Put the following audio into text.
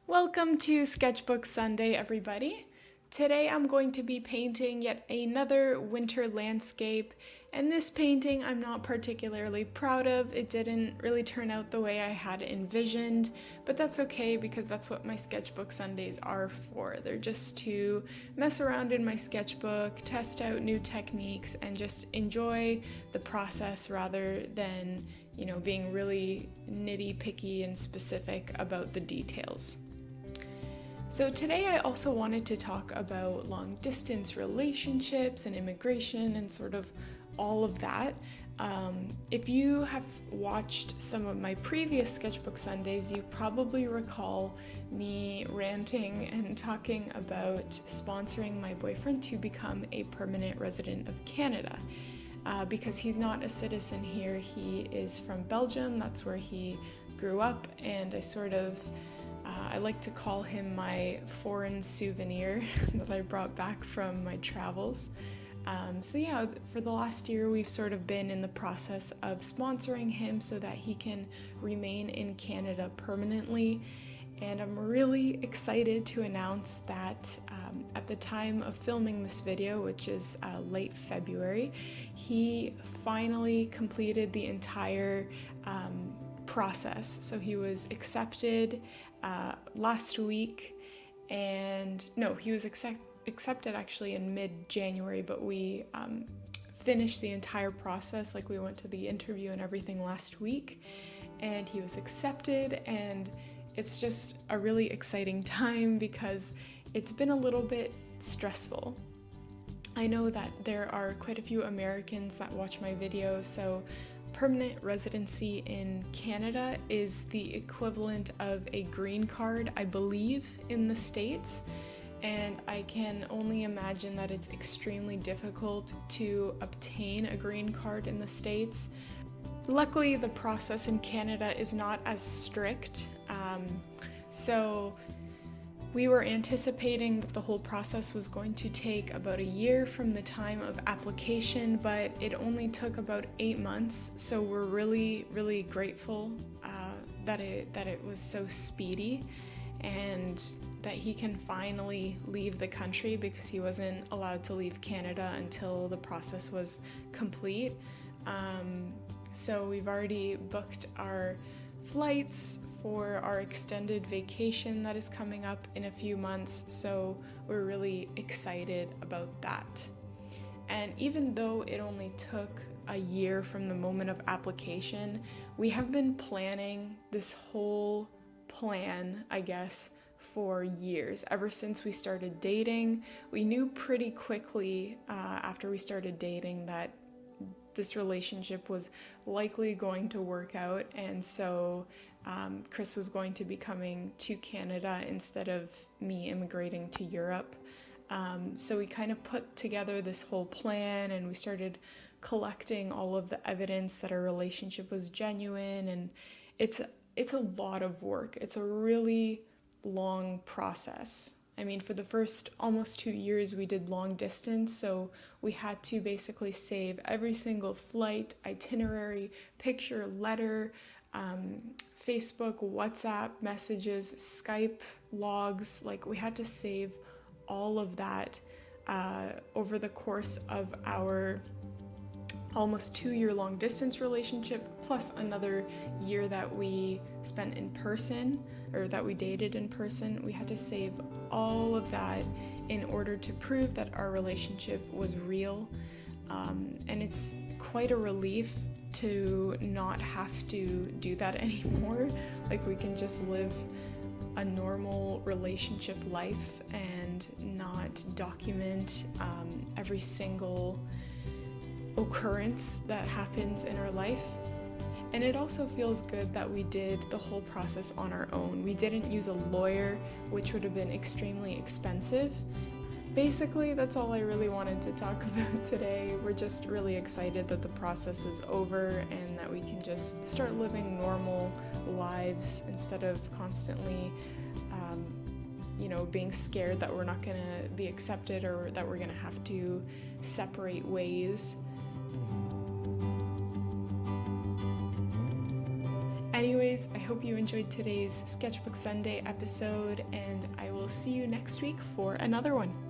Welcome to Sketchbook Sunday, everybody. Today I'm going to be painting yet another winter landscape, and this painting I'm not particularly proud of. It didn't really turn out the way I had envisioned, but that's okay because that's what my Sketchbook Sundays are for. They're just to mess around in my sketchbook, test out new techniques, and just enjoy the process rather than, being really nitty-picky and specific about the details. So today I also wanted to talk about long distance relationships and immigration and sort of all of that. If you have watched some of my previous Sketchbook Sundays, you probably recall me ranting and talking about sponsoring my boyfriend to become a permanent resident of Canada. Because he's not a citizen here, he is from Belgium, that's where he grew up, and I like to call him my foreign souvenir that I brought back from my travels. For the last year, we've sort of been in the process of sponsoring him so that he can remain in Canada permanently. And I'm really excited to announce that at the time of filming this video, which is late February, he finally completed the entire process. So he was accepted last week, he was accepted actually in mid-January, but we finished the entire process. Like, we went to the interview and everything last week, and he was accepted, and it's just a really exciting time because it's been a little bit stressful. I know that there are quite a few Americans that watch my videos, so permanent residency in Canada is the equivalent of a green card, I believe, in the States, and I can only imagine that it's extremely difficult to obtain a green card in the States. Luckily, the process in Canada is not as strict, so we were anticipating that the whole process was going to take about a year from the time of application, but it only took about 8 months, so we're really, really grateful that it was so speedy and that he can finally leave the country, because he wasn't allowed to leave Canada until the process was complete. So we've already booked our flights for our extended vacation that is coming up in a few months, so we're really excited about that. And even though it only took a year from the moment of application, we have been planning this whole plan, I guess, for years. Ever since we started dating, we knew pretty quickly after we started dating that this relationship was likely going to work out, and so Chris was going to be coming to Canada instead of me immigrating to Europe. So we kind of put together this whole plan, and we started collecting all of the evidence that our relationship was genuine, and it's a lot of work. It's a really long process. I mean, for the first almost 2 years, we did long distance, so we had to basically save every single flight, itinerary, picture, letter, Facebook, WhatsApp messages, Skype logs. Like, we had to save all of that over the course of our almost 2-year long distance relationship, plus another year that we spent in person, or that we dated in person. We had to save all of that in order to prove that our relationship was real. And it's quite a relief to not have to do that anymore. Like, we can just live a normal relationship life and not document every single occurrence that happens in our life. And it also feels good that we did the whole process on our own. We didn't use a lawyer, which would have been extremely expensive. Basically, that's all I really wanted to talk about today. We're just really excited that the process is over and that we can just start living normal lives instead of constantly being scared that we're not going to be accepted or that we're going to have to separate ways. Anyways, anyways, I hope you enjoyed today's Sketchbook Sunday episode, and I will see you next week for another one.